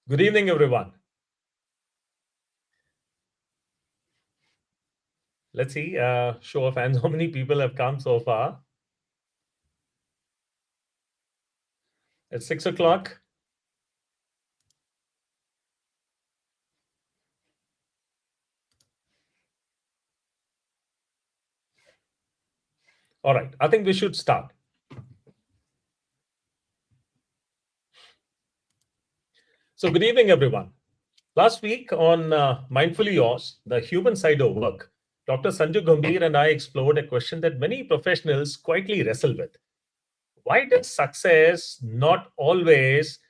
Good evening, everyone. Let's see, show of hands, how many people have come so far? It's 6 o'clock. All right, I think we should start. So, good evening, everyone. Last week on Mindfully Yours, the human side of work, Dr. Sanju Gambhir and I explored a question that many professionals quietly wrestle with. Why does success not always,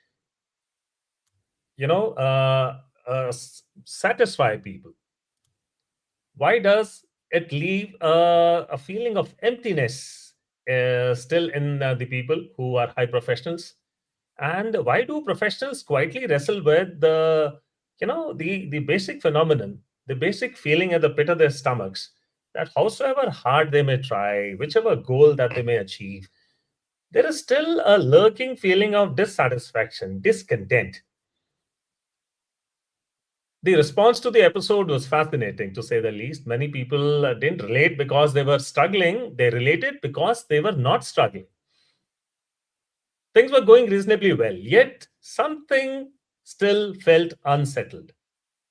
satisfy people? Why does it leave a feeling of emptiness still in the people who are high professionals? And why do professionals quietly wrestle with the basic phenomenon, the basic feeling at the pit of their stomachs, that howsoever hard they may try, whichever goal that they may achieve, there is still a lurking feeling of dissatisfaction, discontent. The response to the episode was fascinating, to say the least. Many people didn't relate because they were struggling. They related because they were not struggling. Things were going reasonably well, yet something still felt unsettled.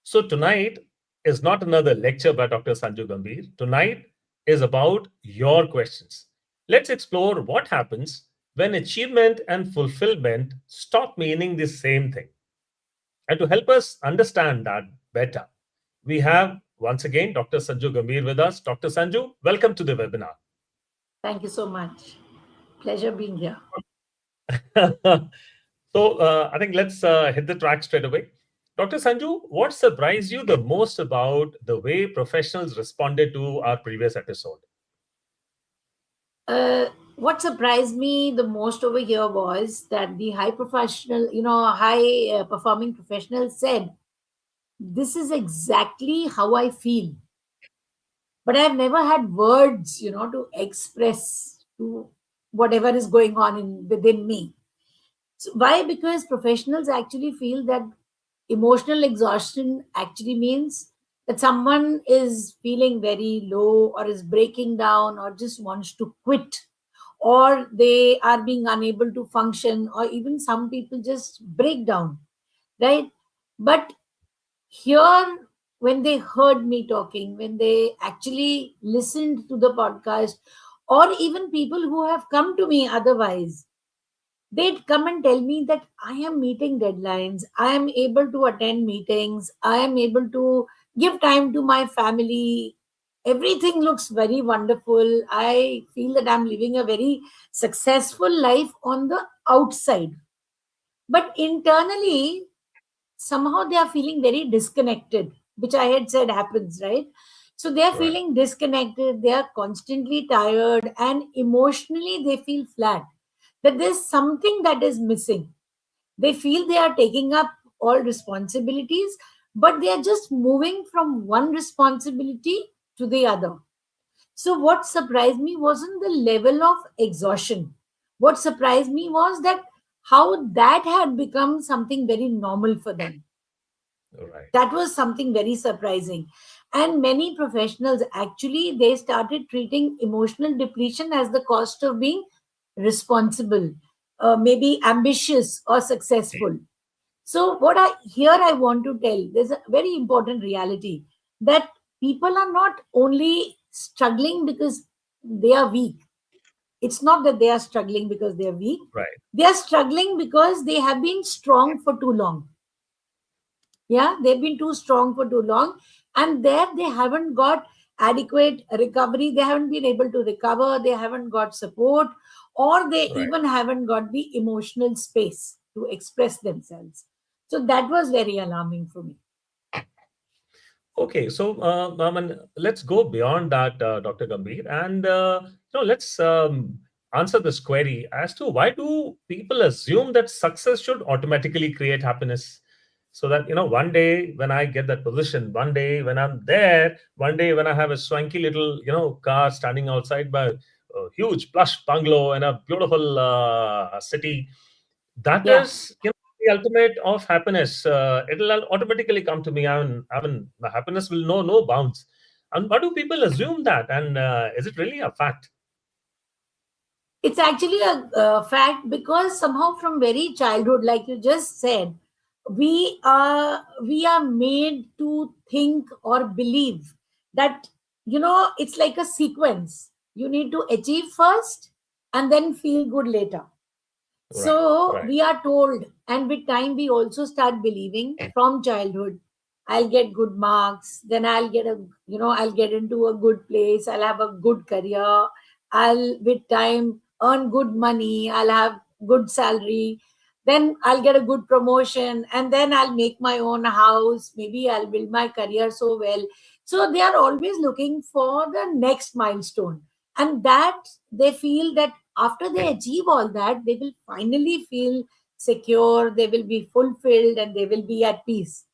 So, tonight is not another lecture by Dr. Sanju Gambhir. Tonight is about your questions. Let's explore what happens when achievement and fulfillment stop meaning the same thing. And to help us understand that better, we have once again Dr. Sanju Gambhir with us. Dr. Sanju, welcome to the webinar. Thank you so much. Pleasure being here. I think let's hit the track straight away. Dr. Sanju, what surprised you the most about the way professionals responded to our previous episode? What surprised me the most over here was that the high performing professional said, "This is exactly how I feel." But I've never had words, to express to whatever is going on within me. So why? Because professionals actually feel that emotional exhaustion actually means that someone is feeling very low or is breaking down or just wants to quit, or they are being unable to function, or even some people just break down, right? But here, when they heard me talking, when they actually listened to the podcast, or even people who have come to me otherwise, they'd come and tell me that I am meeting deadlines, I am able to attend meetings, I am able to give time to my family. Everything looks very wonderful. I feel that I'm living a very successful life on the outside. But internally, somehow they are feeling very disconnected, which I had said happens, right? So they are Right. feeling disconnected, they are constantly tired, and emotionally they feel flat. That there's something that is missing. They feel they are taking up all responsibilities, but they are just moving from one responsibility to the other. So, what surprised me wasn't the level of exhaustion. What surprised me was that how that had become something very normal for them. Right. That was something very surprising. And many professionals actually they started treating emotional depletion as the cost of being responsible, maybe ambitious or successful. So what I want to tell, there's a very important reality that people are not only struggling because they are weak. It's not that they are struggling because they are weak. Right. They are struggling because they have been strong for too long. Yeah, they've been too strong for too long, and there they haven't got adequate recovery. They haven't been able to recover. They haven't got support, or they Right. even haven't got the emotional space to express themselves. So that was very alarming for me. Okay, so let's go beyond that, Dr. Gambhir, and let's answer this query as to why do people assume that success should automatically create happiness? So that one day when I get that position, one day when I'm there, one day when I have a swanky little car standing outside my huge plush bungalow in a beautiful city, that Yeah. is the ultimate of happiness. It'll automatically come to me. I mean, the happiness will know no bounds. And why do people assume that? And is it really a fact? It's actually a fact, because somehow from very childhood, like you just said, we are made to think or believe that, it's like a sequence. You need to achieve first and then feel good later. Right, So right, we are told, and with time, we also start believing from childhood, I'll get good marks, then I'll get into a good place, I'll have a good career, I'll with time earn good money, I'll have good salary, then I'll get a good promotion, and then I'll make my own house, maybe I'll build my career so well. So they are always looking for the next milestone. And that they feel that after they achieve all that, they will finally feel secure, they will be fulfilled, and they will be at peace.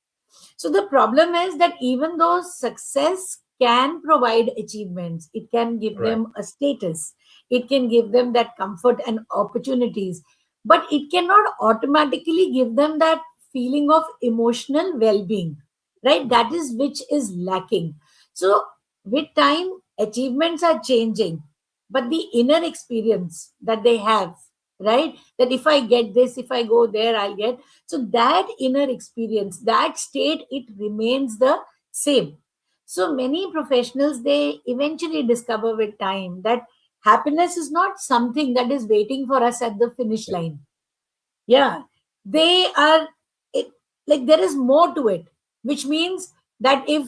So the problem is that even though success can provide achievements, it can give right, them a status, it can give them that comfort and opportunities, but it cannot automatically give them that feeling of emotional well being, right? That is which is lacking. So with time, achievements are changing, but the inner experience that they have, right? That if I get this, if I go there, I'll get, so that inner experience, that state, it remains the same. So many professionals, they eventually discover with time that happiness is not something that is waiting for us at the finish line. Yeah, they are it, like there is more to it, which means that if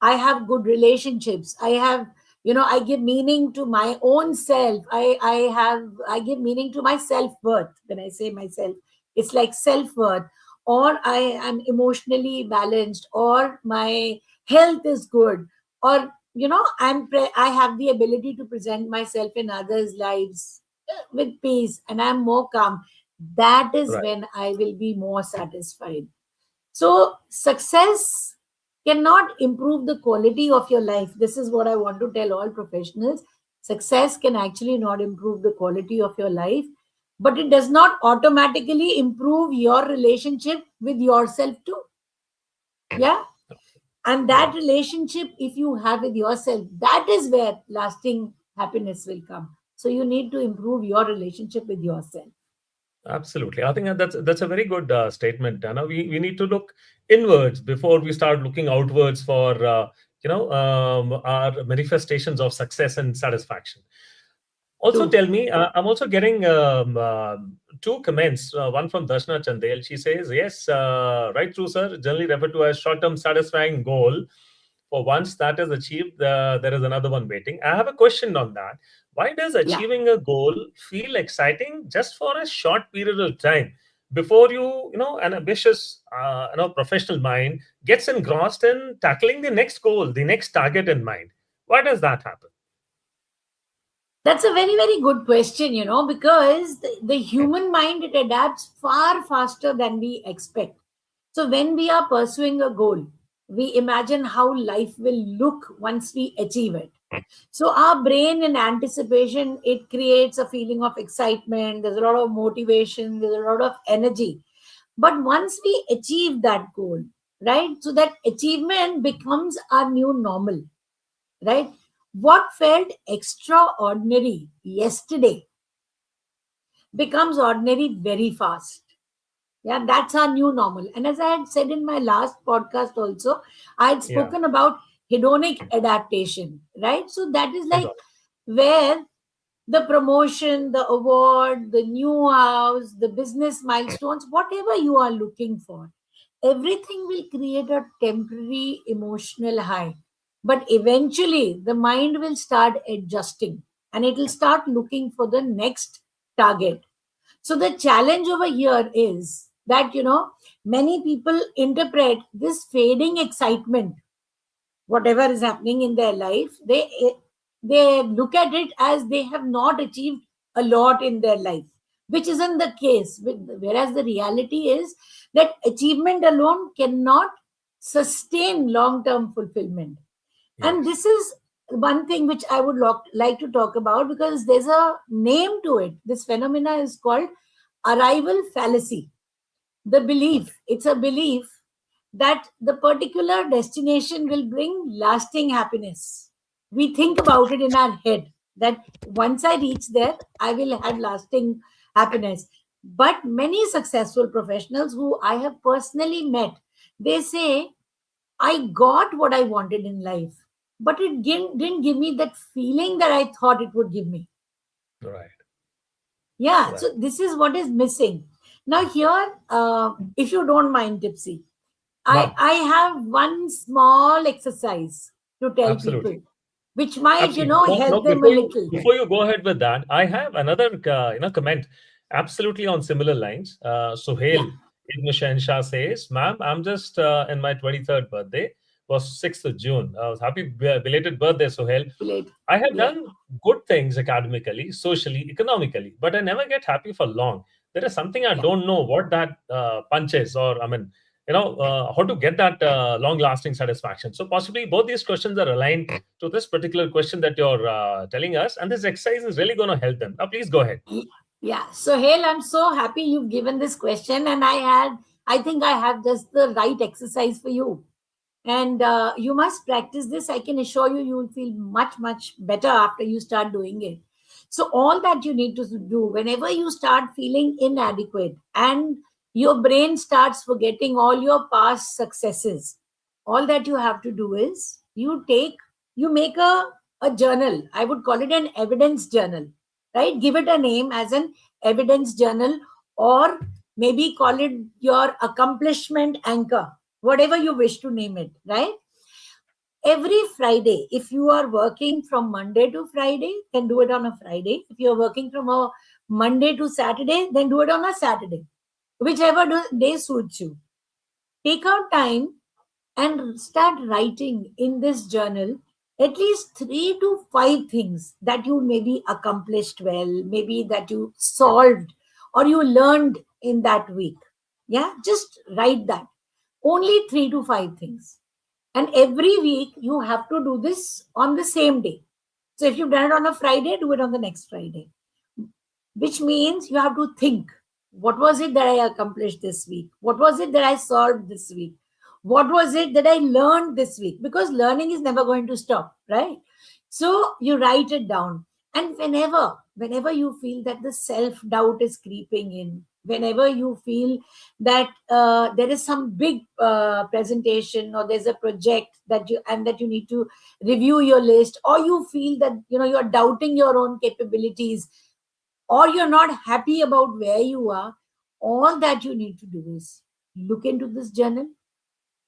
I have good relationships, I have, I give meaning to my own self, I give meaning to my self-worth. When I say myself, it's like self-worth, or I am emotionally balanced, or my health is good, or I have the ability to present myself in others lives with peace, and I'm more calm. That is right. when I will be more satisfied. So, success cannot improve the quality of your life. This is what I want to tell all professionals. Success can actually not improve the quality of your life, but it does not automatically improve your relationship with yourself, too. Yeah. And that Right. relationship, if you have with yourself, that is where lasting happiness will come. So, you need to improve your relationship with yourself. Absolutely. I think that's a very good statement. Anna. We need to look inwards before we start looking outwards for our manifestations of success and satisfaction. Also, True. tell me, I'm also getting two comments. One from Darshana Chandel. She says, "Yes, right through, sir. Generally referred to as short-term satisfying goal. For once that is achieved, there is another one waiting." I have a question on that. Why does Yeah. achieving a goal feel exciting just for a short period of time before an ambitious, professional mind gets engrossed in tackling the next goal, the next target in mind? Why does that happen? That's a very, very good question, because the human mind, it adapts far faster than we expect. So when we are pursuing a goal, we imagine how life will look once we achieve it. So our brain in anticipation, it creates a feeling of excitement. There's a lot of motivation. There's a lot of energy. But once we achieve that goal, right? So that achievement becomes our new normal, right? What felt extraordinary yesterday becomes ordinary very fast. Yeah, that's our new normal. And as I had said in my last podcast also, I had Yeah. spoken about hedonic adaptation, right? So that is like Hedonic. where the promotion, the award, the new house, the business milestones, whatever you are looking for, everything will create a temporary emotional high. But eventually, the mind will start adjusting, and it will start looking for the next target. So, the challenge over here is that, many people interpret this fading excitement, whatever is happening in their life, they look at it as they have not achieved a lot in their life, which isn't the case. Whereas the reality is that achievement alone cannot sustain long term fulfillment. And Yes. this is one thing which I would like to talk about, because there's a name to it. This phenomena is called arrival fallacy. The belief, it's a belief that the particular destination will bring lasting happiness. We think about it in our head that once I reach there, I will have lasting happiness. But many successful professionals who I have personally met, they say, I got what I wanted in life, but it didn't give me that feeling that I thought it would give me. Right. Yeah, Right. so this is what is missing. Now, here, if you don't mind, Tipsy, Mom, I have one small exercise to tell people, absolutely. which might, Absolutely. No, no, help them a little. before you go ahead with that, I have another comment absolutely on similar lines. Yeah, Suhail Ibn Shahnshah says, "Ma'am, I'm just in my 23rd birthday. Was 6th of June. Happy belated birthday, Suhail. late. I have Yeah, done good things academically, socially, economically, but I never get happy for long. There is something I yeah. don't know what that punch is, or I mean, how to get that long-lasting satisfaction. So possibly both these questions are aligned to this particular question that you're telling us, and this exercise is really going to help them. Now, please go ahead. Yeah. So, Hale, I'm so happy you've given this question, and I think I have just the right exercise for you. And you must practice this. I can assure you, you will feel much, much better after you start doing it. So, all that you need to do whenever you start feeling inadequate and your brain starts forgetting all your past successes, all that you have to do is you make a journal. I would call it an evidence journal, right? Give it a name as an evidence journal, or maybe call it your accomplishment anchor, whatever you wish to name it, right? Every Friday, if you are working from Monday to Friday, then do it on a Friday. If you're working from a Monday to Saturday, then do it on a Saturday. Whichever day suits you. Take out time and start writing in this journal at least 3 to 5 things that you maybe accomplished well, maybe that you solved or you learned in that week. Yeah, just write that. Only 3 to 5 things. And every week you have to do this on the same day. So if you've done it on a Friday, do it on the next Friday, which means you have to think, what was it that I accomplished this week? What was it that I solved this week? What was it that I learned this week? Because learning is never going to stop, right? So you write it down. And whenever you feel that the self doubt is creeping in, whenever you feel that there is some big presentation or there's a project that you need to review your list, or you feel that you're doubting your own capabilities, or you're not happy about where you are, all that you need to do is look into this journal,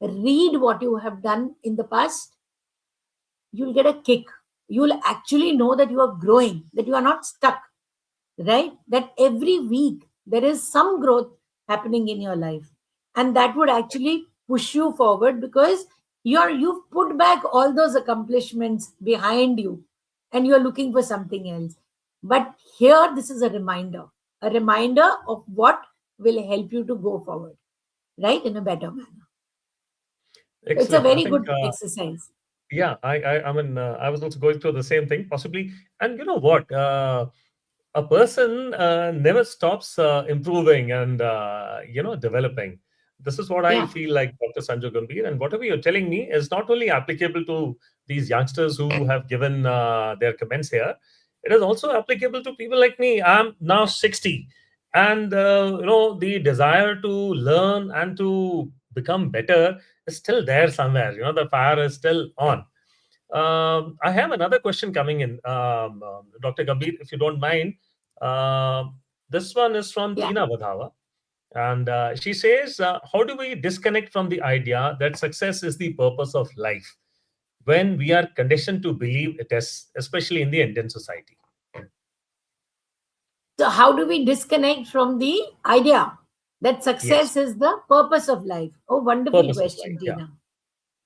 read what you have done in the past. You'll get a kick. You'll actually know that you are growing, that you are not stuck, right? That every week there is some growth happening in your life. And that would actually push you forward because you've put back all those accomplishments behind you and you're looking for something else. But here, this is a reminder of what will help you to go forward, right? In a better manner. It's a Excellent. I very think good exercise. yeah, I mean, I was also going through the same thing, possibly. And you know what? A person never stops improving and developing. This is what I Yeah. feel like, Dr. Sanju Gambhir. And whatever you're telling me is not only applicable to these youngsters who have given their comments here. It is also applicable to people like me. I'm now 60, and the desire to learn and to become better is still there somewhere. The fire is still on. I have another question coming in, Dr. Gambhir, if you don't mind. This one is from Yeah. Tina Vadhava, and she says, "How do we disconnect from the idea that success is the purpose of life when we are conditioned to believe it is, especially in the Indian society?" So, how do we disconnect from the idea that Yes, success is the purpose of life? Oh, wonderful purpose of question, life. Yeah, Tina.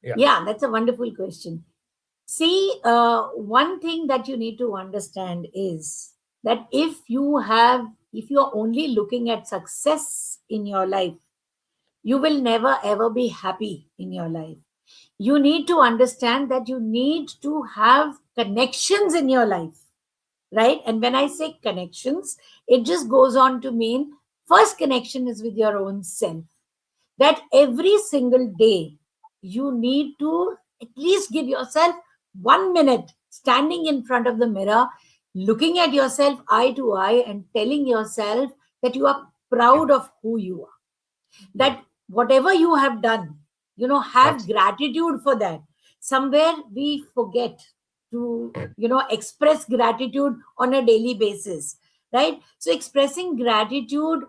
yeah. Yeah, that's a wonderful question. See, one thing that you need to understand is that if you're only looking at success in your life, you will never ever be happy in your life. You need to understand that you need to have connections in your life, right? And when I say connections, it just goes on to mean First connection is with your own self. That every single day you need to at least give yourself 1 minute standing in front of the mirror, looking at yourself eye to eye, and telling yourself that you are proud of who you are, Right. that whatever you have done, have Absolutely. gratitude for that. Somewhere we forget to, express gratitude on a daily basis, right? So expressing gratitude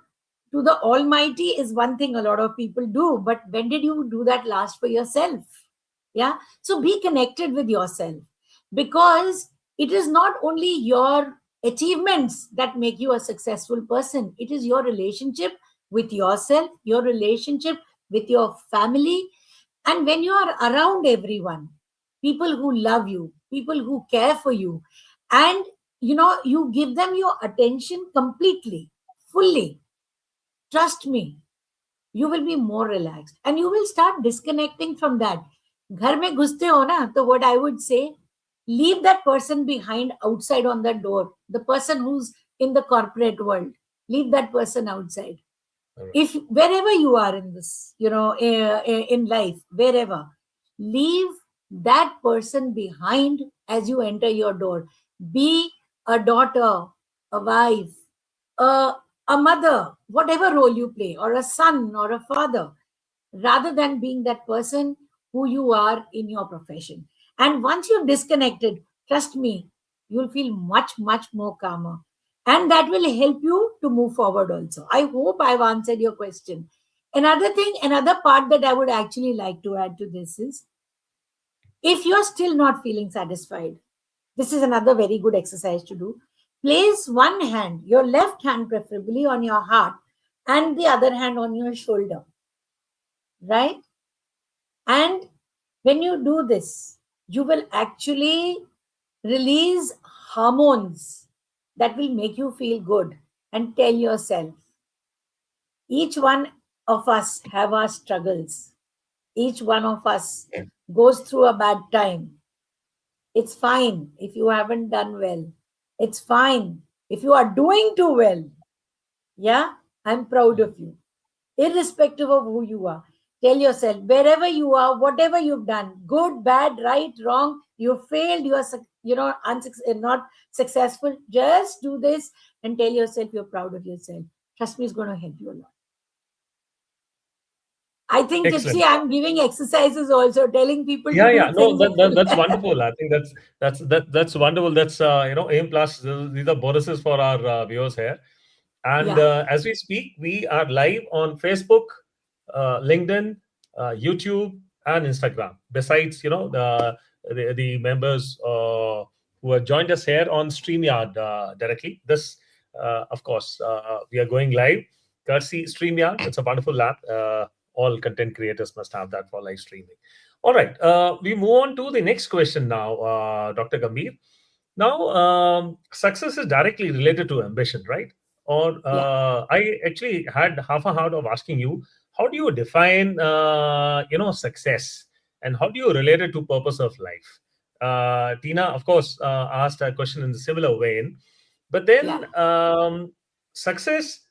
to the almighty is one thing a lot of people do, but when did you do that last for yourself? Yeah. So be connected with yourself, because it is not only your achievements that make you a successful person, it is your relationship with yourself, your relationship with your family. And when you are around everyone, people who love you, people who care for you, and you give them your attention completely, fully, trust me, you will be more relaxed and you will start disconnecting from that. घर में घुसते हो ना, तो what I would say, leave that person behind outside on the door, the person who's in the corporate world, leave that person outside. All right. If wherever you are in this, in life, wherever, leave that person behind as you enter your door. Be a daughter, a wife, a, a mother, whatever role you play, or a son or a father, rather than being that person who you are in your profession. And once you've disconnected, trust me, you'll feel much, much more calmer. And that will help you to move forward also. I hope I've answered your question. Another thing, another part that I would actually like to add to this is, if you're still not feeling satisfied, this is another very good exercise to do. Place one hand, your left hand preferably, on your heart and the other hand on your shoulder, right? And when you do this, you will actually release hormones that will make you feel good, and tell yourself, each one of us have our struggles. Each one of us goes through a bad time. It's fine if you haven't done well. It's fine if you are doing too well. Yeah, I'm proud of you, irrespective of who you are. Tell yourself, wherever you are, whatever you've done, good, bad, right, wrong, you failed, you are, not successful. Just do this and tell yourself you're proud of yourself. Trust me, it's going to help you a lot. I think, Tipsy, Excellent. I'm giving exercises also, telling people to Yeah, do yeah. No, things as that's well. wonderful. I think that's wonderful. That's aim plus. These are bonuses for our viewers here. And Yeah, as we speak, we are live on Facebook, LinkedIn, YouTube, and Instagram. Besides, the members who have joined us here on StreamYard directly. This, of course, we are going live. Courtesy StreamYard. It's a wonderful app. All content creators must have that for live streaming. All right, we move on to the next question now, Dr. Gambhir. Now, success is directly related to ambition, right? Or yeah. I actually had half a heart of asking you, how do you define, success, and how do you relate it to purpose of life? Tina, of course, asked a question in a similar vein, but Yeah. then success,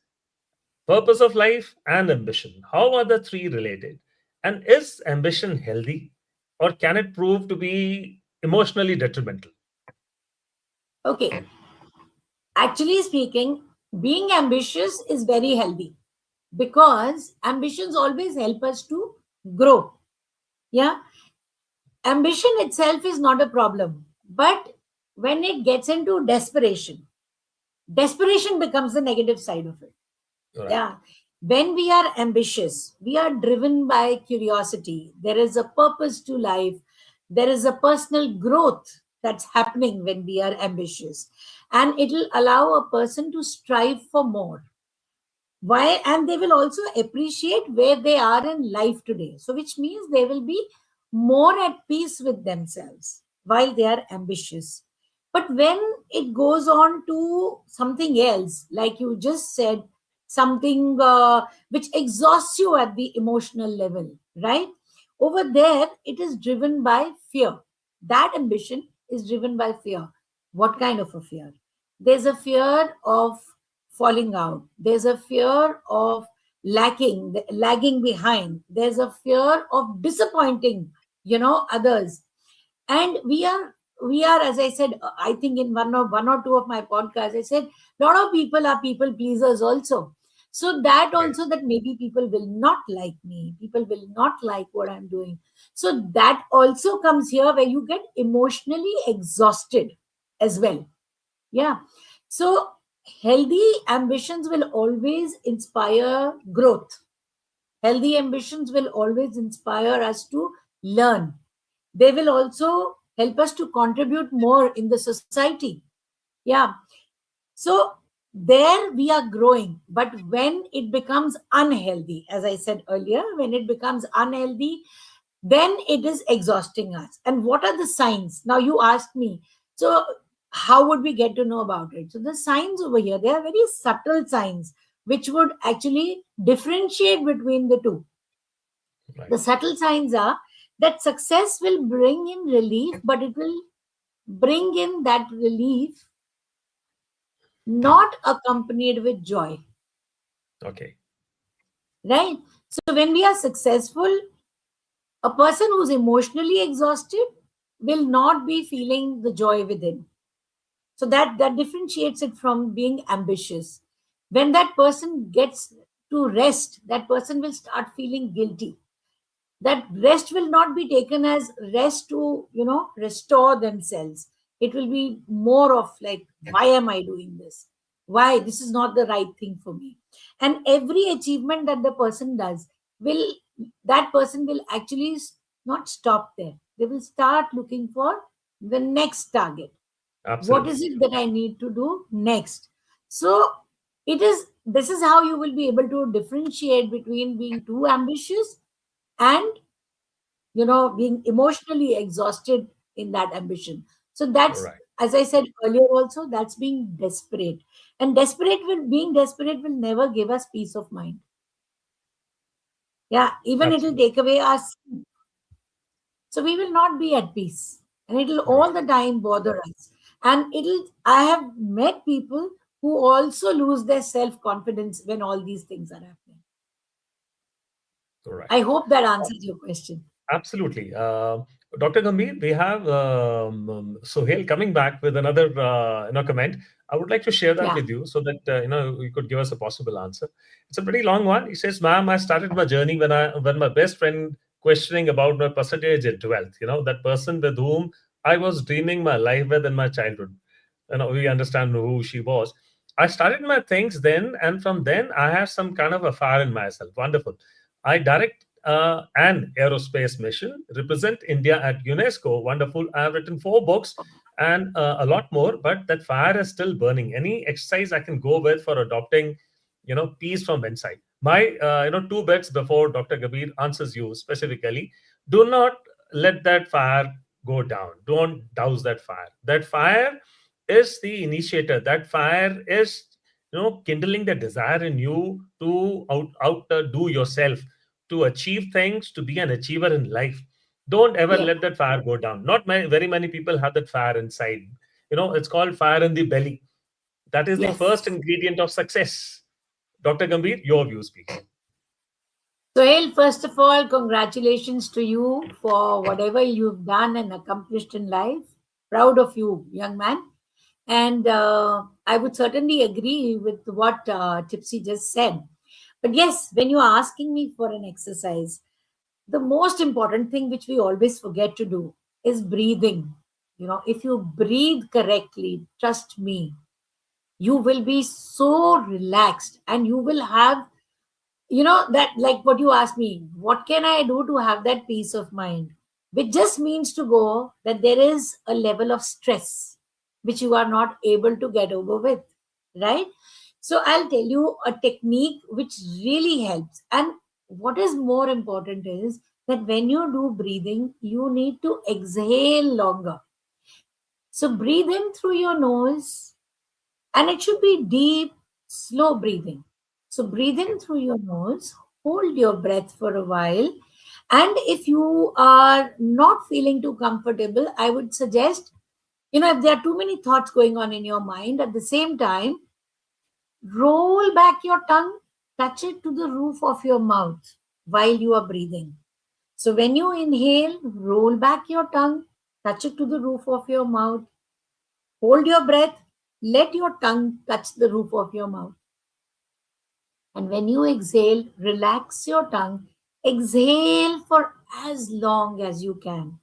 purpose of life, and ambition. How are the three related? And is ambition healthy, or can it prove to be emotionally detrimental? Okay. Actually speaking, being ambitious is very healthy, because ambitions always help us to grow. Yeah. Ambition itself is not a problem, but when it gets into desperation, desperation becomes the negative side of it. Right. Yeah. When we are ambitious, we are driven by curiosity. There is a purpose to life. There is a personal growth that's happening when we are ambitious. And it will allow a person to strive for more. Why? And they will also appreciate where they are in life today. So, which means they will be more at peace with themselves while they are ambitious. But when it goes on to something else, like you just said, something which exhausts you at the emotional level, right? Over there, it is driven by fear. That ambition is driven by fear. What kind of a fear? There's a fear of falling out. There's a fear of lagging behind. There's a fear of disappointing, others. And we are, as I said, I think in one or two of my podcasts, I said a lot of people are people pleasers also. So that Right. also, that maybe people will not like me, people will not like what I'm doing. So that also comes here, where you get emotionally exhausted as well. Yeah. So healthy ambitions will always inspire growth. Healthy ambitions will always inspire us to learn. They will also help us to contribute more in the society. Yeah. So there we are growing. But when it becomes unhealthy, as I said earlier, when it becomes unhealthy, then it is exhausting us. And what are the signs? Now you asked me, so how would we get to know about it? So the signs over here, they are very subtle signs which would actually differentiate between the two. Right. The subtle signs are that success will bring in relief, but it will bring in that relief not accompanied with joy, Okay. right? So when we are successful, a person who's emotionally exhausted will not be feeling the joy within. So that differentiates it from being ambitious. When that person gets to rest, that person will start feeling guilty. That rest will not be taken as rest to restore themselves. It will be more of like, why am I doing this? Why this is not the right thing for me? And every achievement that the person does, will that person will actually not stop there. They will start looking for the next target. What is Absolutely. it that I need to do next? So it is this is how you will be able to differentiate between being too ambitious and being emotionally exhausted in that ambition. So that's, Right. as I said earlier also, that's being desperate. And being desperate will never give us peace of mind. Yeah, even it will Absolutely. take away our sleep. So we will not be at peace. And it will all Right. the time bother us. And I have met people who also lose their self-confidence when all these things are happening. Right. I hope that answers your question. Absolutely. Dr. Gambhir, we have Sohail coming back with another comment. I would like to share that Yeah. with you so that you could give us a possible answer. It's a pretty long one. He says, "Ma'am, I started my journey when my best friend questioning about my percentage at 12th. That person with whom I was dreaming my life with in my childhood. We understand who she was. I started my things then, and from then I have some kind of a fire in myself. Wonderful. I direct an aerospace mission, represent India at UNESCO. Wonderful. I have written 4 books and a lot more, but that fire is still burning. Any exercise I can go with for adopting, peace from inside. My, 2 bits before Dr. Gabir answers you specifically. Do not let that fire go down. Don't douse that fire. That fire is the initiator. That fire is, kindling the desire in you to outdo yourself, to achieve things, to be an achiever in life. Don't ever Yeah. let that fire go down. Not very many people have that fire inside. It's called fire in the belly. That is the first Yes. ingredient of success. Dr. Gambhir, your views, please. Sohail, first of all, congratulations to you for whatever you've done and accomplished in life. Proud of you, young man. And I would certainly agree with what Tipsy just said. But yes, when you are asking me for an exercise, the most important thing which we always forget to do is breathing. If you breathe correctly, trust me, you will be so relaxed, and you will have that, like what you asked me, what can I do to have that peace of mind, which just means to go that there is a level of stress which you are not able to get over with, right? So I'll tell you a technique which really helps. And what is more important is that when you do breathing, you need to exhale longer. So breathe in through your nose, and it should be deep, slow breathing. So breathe in through your nose, hold your breath for a while. And if you are not feeling too comfortable, I would suggest, if there are too many thoughts going on in your mind at the same time, Roll back your tongue, touch it to the roof of your mouth while you are breathing. So when you inhale, roll back your tongue, touch it to the roof of your mouth, hold your breath, let your tongue touch the roof of your mouth. And when you exhale, relax your tongue, exhale for as long as you can.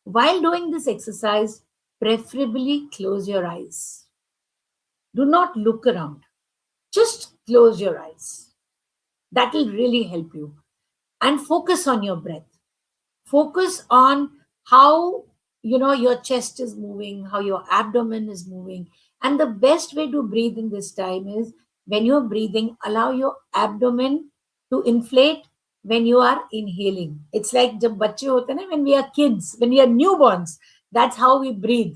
While doing this exercise, preferably close your eyes. Do not look around. Just close your eyes. That will really help you. And focus on your breath. Focus on how your chest is moving, how your abdomen is moving. And the best way to breathe in this time is when you're breathing, allow your abdomen to inflate when you are inhaling. It's like jab bacche hote na, when we are kids, when we are newborns, that's how we breathe.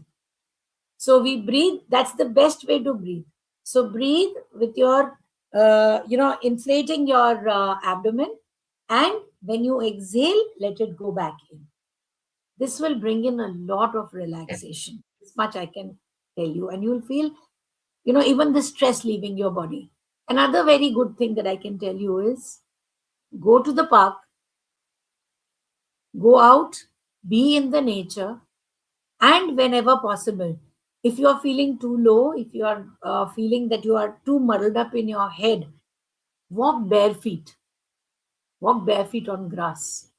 So we breathe, that's the best way to breathe. So breathe with your, inflating your abdomen. And when you exhale, let it go back in. This will bring in a lot of relaxation. This much I can tell you. And you'll feel, even the stress leaving your body. Another very good thing that I can tell you is go to the park, go out, be in the nature, and whenever possible, if you are feeling too low, if you are feeling that you are too muddled up in your head, walk bare feet, walk bare feet on grass.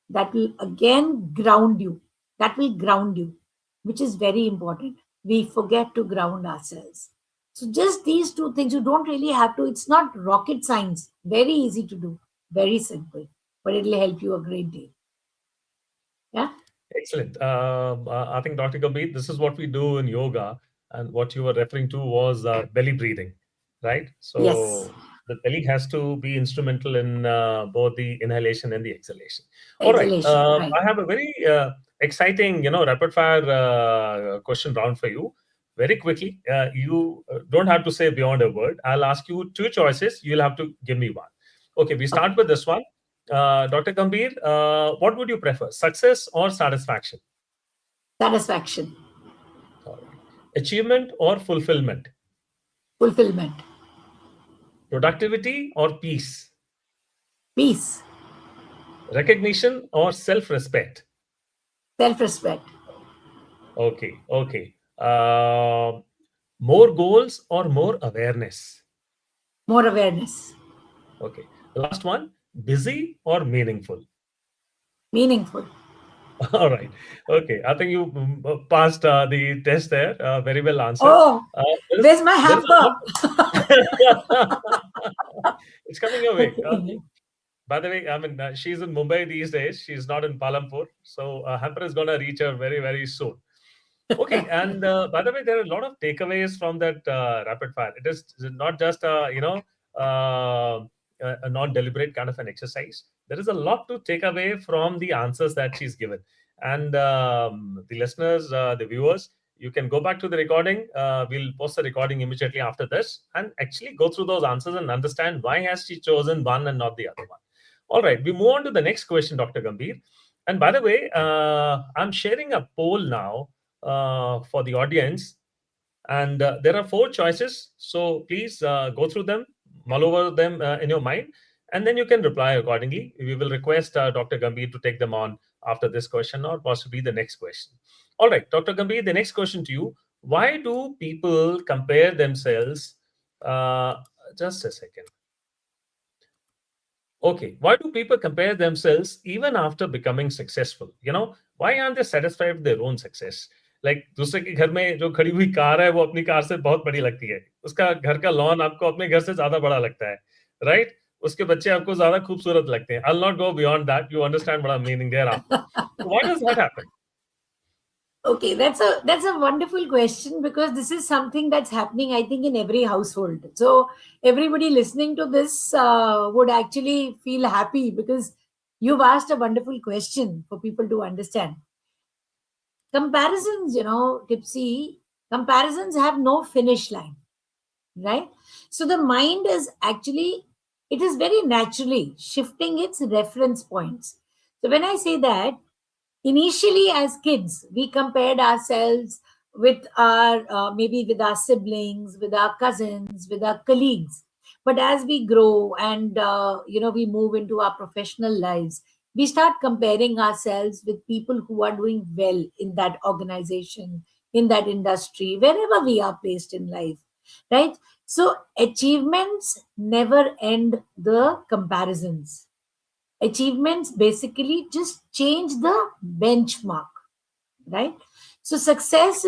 That will again ground you. That will ground you, which is very important. We forget to ground ourselves. So, just these two things, you don't really have to, it's not rocket science, very easy to do, very simple, but it'll help you a great deal. Yeah. Excellent. I think, Dr. Gambhir, this is what we do in yoga, and what you were referring to was belly breathing, right? Yes. So the belly has to be instrumental in both the inhalation and the exhalation. All right. Exhalation, right. I have a very exciting, rapid fire question round for you. Very quickly, you don't have to say beyond a word. I'll ask you two choices. You'll have to give me one. Okay, we Okay. start with this one. Dr. Gambhir, what would you prefer, success or satisfaction? Satisfaction, All right. Achievement or fulfillment? fulfillment, Productivity or peace? peace, Recognition or self respect? self respect, Okay, okay. More goals or more awareness? more awareness, Okay. Last one, busy or meaningful? meaningful. All right. Okay. I think you passed the test there. Very well answered. Oh, Uh, there is where's my there is a hamper? lot. It's coming your way. By the way, I mean, she's in Mumbai these days. She's not in Palampur. So hamper is going to reach her very, very soon. Okay, and by the way, there are a lot of takeaways from that rapid fire. It is not just a non-deliberate kind of an exercise. There is a lot to take away from the answers that she's given, and the listeners, the viewers, you can go back to the recording. We'll post the recording immediately after this, and actually go through those answers and understand why has she chosen one and not the other one. All right, we move on to the next question, Dr. Gambhir. And by the way, I'm sharing a poll now for the audience. And there are four choices. So please go through them, mull over them in your mind, and then you can reply accordingly. We will request Dr. Gambhir to take them on after this question or possibly the next question. All right, Dr. Gambhir, the next question to you. Why do people compare themselves? Uh, just a second. Okay, why do people compare themselves even after becoming successful? Why aren't they satisfied with their own success? Like दूसरे के घर में जो खड़ी हुई car है वो अपनी कार से बहुत बड़ी लगती है, उसका घर का लॉन आपको अपने घर से ज्यादा बड़ा लगता है, राइट? उसके बच्चे आपको ज्यादा खूबसूरत लगते हैं. I'll not go beyond that. You understand what I'm meaning thereafter. Why does that happen? Okay, that's a wonderful question because this is something that's happening, I think, in every household. So everybody listening to this would actually feel happy because you've asked a wonderful question for people to understand. Comparisons, Tipsy, comparisons have no finish line, right? So the mind is actually, it is very naturally shifting its reference points. So when I say that, initially, as kids, we compared ourselves with our maybe with our siblings, with our cousins, with our colleagues. But as we grow and we move into our professional lives, we start comparing ourselves with people who are doing well in that organization, in that industry, wherever we are placed in life, right? So achievements never end the comparisons. Achievements basically just change the benchmark, right? So success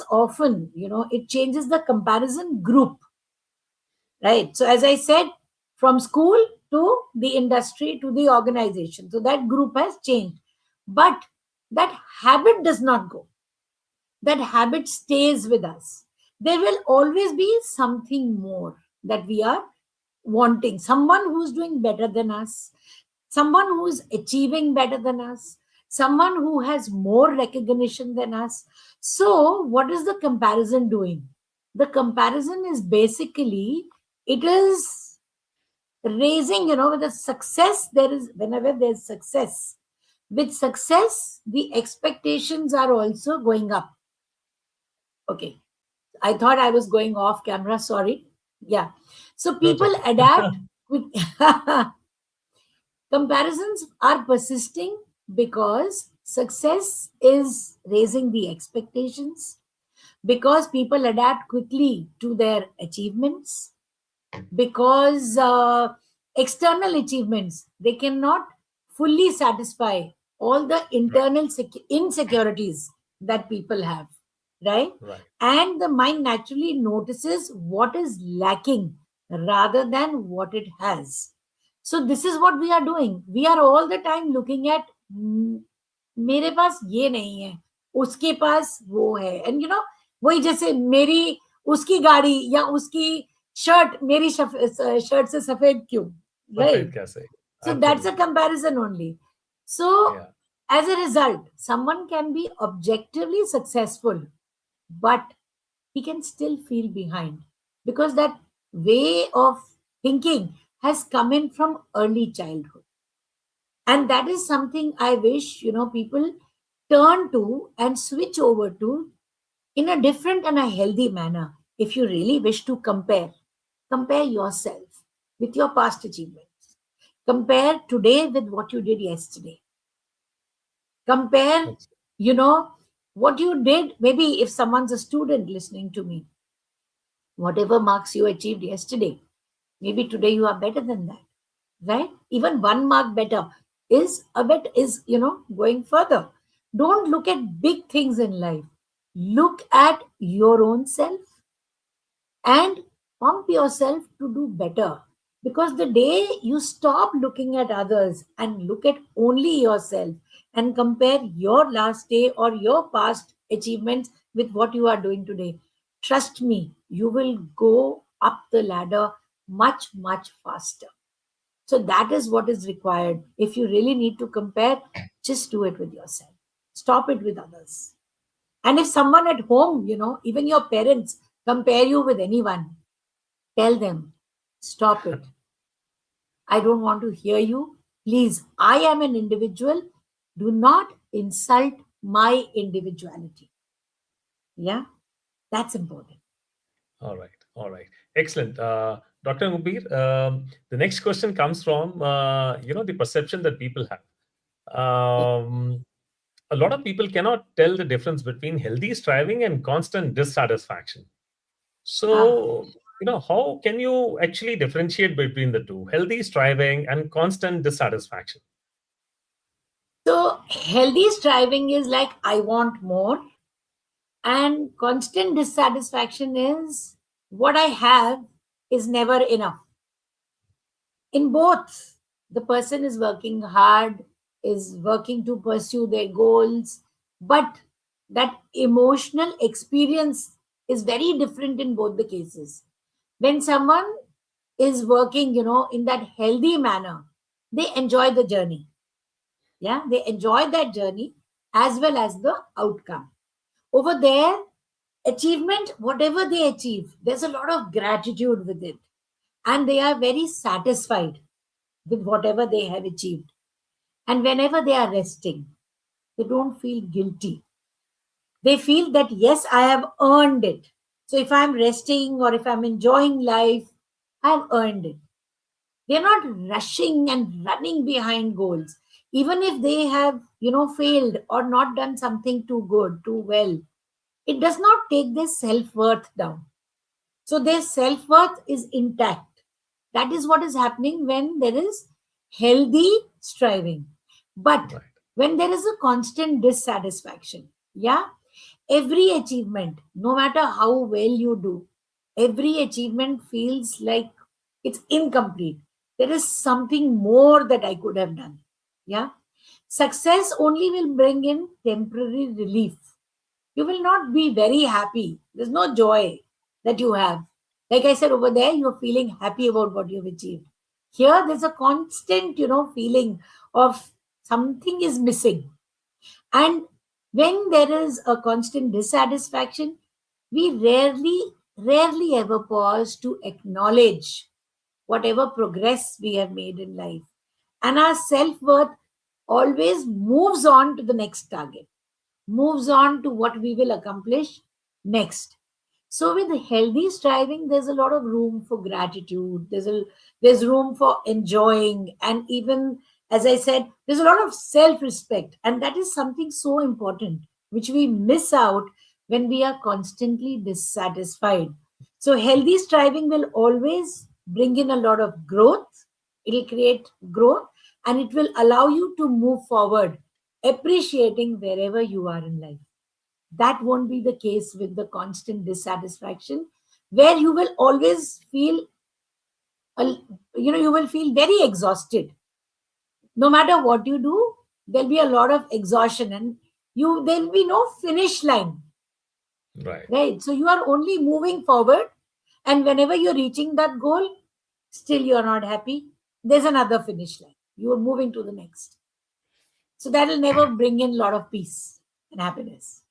often, it changes the comparison group, right? So as I said, from school to the industry to the organization, so that group has changed, but that habit does not go. That habit stays with us. There will always be something more that we are wanting, someone who's doing better than us, someone who's achieving better than us, someone who has more recognition than us. So what is the comparison doing? The comparison is basically, it is raising, with the success. There is, whenever there's success, with success the expectations are also going up. Okay, I thought I was going off camera, sorry. Yeah. So No, it's people okay. adapt with comparisons are persisting because success is raising the expectations, because people adapt quickly to their achievements, because external achievements, they cannot fully satisfy all the Right, internal insecurities that people have, right? right, And the mind naturally notices what is lacking rather than what it has. So this is what we are doing. We are all the time looking at, मेरे पास ये नहीं है, उसके पास वो है, and वही जैसे मेरी उसकी गाड़ी या उसकी शर्ट मेरी शर्ट से सफेद क्यों, सफेद राइट? कैसे? So that's a Absolutely. comparison only. So Yeah. as a result, someone can be objectively successful, but he can still feel behind because that way of thinking has come in from early childhood. And that is something I wish, people turn to and switch over to in a different and a healthy manner. If you really wish to compare yourself with your past achievements, compare today with what you did yesterday, compare, That's you know what you did. Maybe if someone's a student listening to me, whatever marks you achieved yesterday, maybe today you are better than that, right? Even 1 mark better is a bit, is, going further. Don't look at big things in life. Look at your own self and pump yourself to do better. Because the day you stop looking at others and look at only yourself and compare your last day or your past achievements with what you are doing today, trust me, you will go up the ladder much, much faster. So that is what is required. If you really need to compare, just do it with yourself. Stop it with others. And if someone at home, even your parents compare you with anyone, tell them, stop it. I don't want to hear you. Please, I am an individual. Do not insult my individuality. Yeah, that's important. all right. All right. Excellent. Dr. Mubir, the next question comes from, the perception that people have. A lot of people cannot tell the difference between healthy striving and constant dissatisfaction. Ah, So, how can you actually differentiate between the two, healthy striving and constant dissatisfaction? so healthy striving is like I want more, and constant dissatisfaction is what I have is never enough. In both, the person is working hard, is working to pursue their goals, but that emotional experience is very different in both the cases. When someone is working, in that healthy manner, they enjoy the journey. Yeah, they enjoy that journey as well as the outcome. Over there, achievement, whatever they achieve, there's a lot of gratitude with it, and they are very satisfied with whatever they have achieved. And whenever they are resting, they don't feel guilty. They feel that, yes, I have earned it. So if I'm resting or if I'm enjoying life, I've earned it. They're not rushing and running behind goals. Even if they have, failed or not done something too good, too well, it does not take their self worth down. So their self worth is intact. That is what is happening when there is healthy striving. But Right. when there is a constant dissatisfaction, yeah, every achievement, no matter how well you do, every achievement feels like it's incomplete. There is something more that I could have done. Yeah. Success only will bring in temporary relief. You will not be very happy. There's no joy that you have. Like I said, over there, you're feeling happy about what you've achieved. Here, there's a constant, feeling of something is missing. And when there is a constant dissatisfaction, we rarely ever pause to acknowledge whatever progress we have made in life. And our self worth always moves on to the next target, moves on to what we will accomplish next. So with healthy striving, there's a lot of room for gratitude. There's room for enjoying, and even, as I said, there's a lot of self-respect, and that is something so important which we miss out when we are constantly dissatisfied. So healthy striving will always bring in a lot of growth. It'll create growth, and it will allow you to move forward, appreciating wherever you are in life. That won't be the case with the constant dissatisfaction, where you will always feel, a- you will feel very exhausted. No matter what you do, there'll be a lot of exhaustion, and there'll be no finish line, Right. right? So you are only moving forward, and whenever you're reaching that goal, still you're not happy. There's another finish line. You are moving to the next. So that'll never bring in a lot of peace and happiness.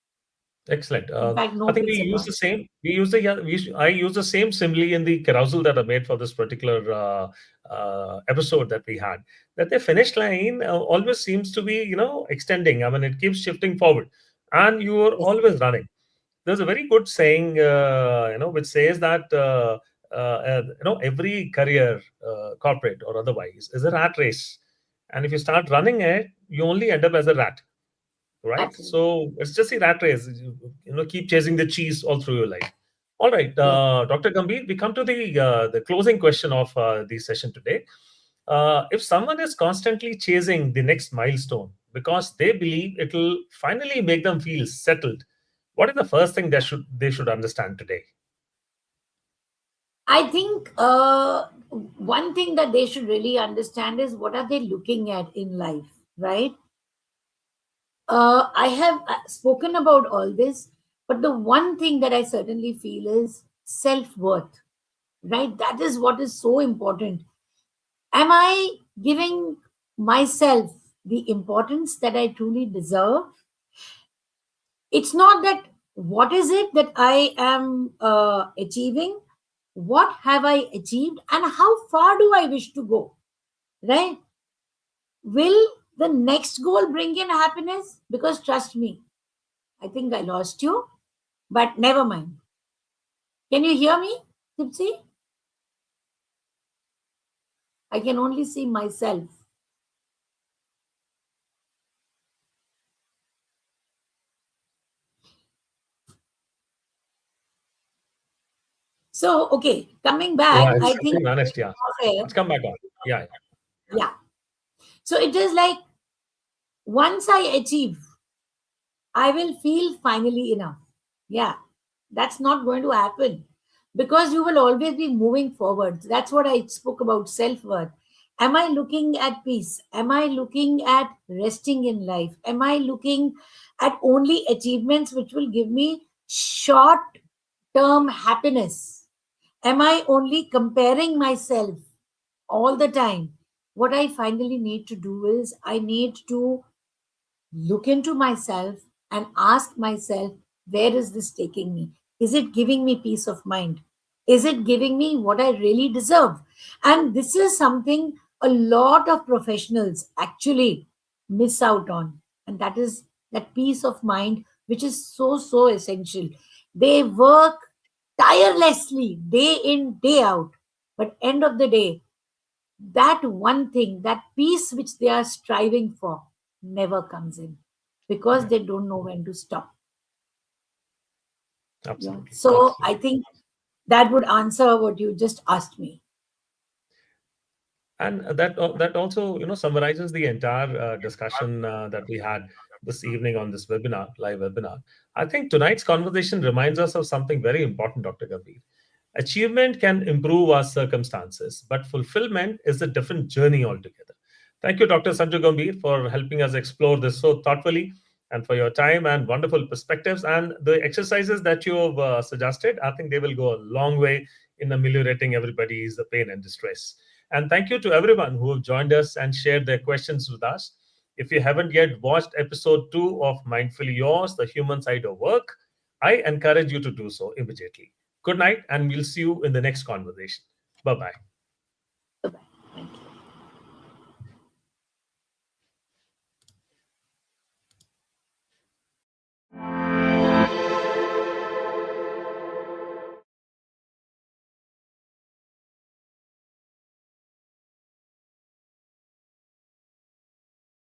Excellent. In fact, I no think we peace at use all. the same. We use the yeah. I use the same simile in the carousel that I made for this particular episode that we had. That the finish line always seems to be extending. I mean, it keeps shifting forward, and you are Yes. always running. There's a very good saying, which says that every career, corporate or otherwise, is a rat race, and if you start running it, you only end up as a rat, right? Absolutely. So it's just a rat race. Keep chasing the cheese all through your life. All right, Yes. Dr. Gambhir, we come to the closing question of the session today. If someone is constantly chasing the next milestone because they believe it'll finally make them feel settled, what is the first thing they should understand today? I think one thing that they should really understand is what are they looking at in life, right? I have spoken about all this, but the one thing that I certainly feel is self worth, right? That is what is so important. Am I giving myself the importance that I truly deserve? It's not that what is it that I am achieving, what have I achieved, and how far do I wish to go, right? Will the next goal bring in happiness? Because trust me, I think I lost you, but never mind. Can you hear me, Tipsy? I can only see myself. So, okay, coming Yeah, back, it's I think, something honest. Yeah, okay, it's come back on. Yeah, yeah. So it is like once I achieve, I will feel finally enough. Yeah, that's not going to happen because you will always be moving forward. That's what I spoke about self worth. Am I looking at peace? Am I looking at resting in life? Am I looking at only achievements which will give me short term happiness? Am I only comparing myself all the time? What I finally need to do is I need to look into myself and ask myself, where is this taking me? Is it giving me peace of mind? Is it giving me what I really deserve? And this is something a lot of professionals actually miss out on. And that is that peace of mind which is so, so essential. They work tirelessly, day in, day out. But end of the day, that one thing, that peace which they are striving for, never comes in because Yeah, they don't know when to stop. Yeah. absolutely, So I absolutely. think that would answer what you just asked me. And that also, summarizes the entire discussion that we had this evening on this webinar, live webinar. I think tonight's conversation reminds us of something very important, Dr. Gambhir. Achievement can improve our circumstances, but fulfillment is a different journey altogether. Thank you, Dr. Sanju Gambhir, for helping us explore this so thoughtfully, and for your time and wonderful perspectives. And the exercises that you have suggested, I think they will go a long way in ameliorating everybody's pain and distress. And thank you to everyone who have joined us and shared their questions with us. If you haven't yet watched episode 2 of Mindfully Yours, The Human Side of Work, I encourage you to do so immediately. Good night, and we'll see you in the next conversation. Bye bye.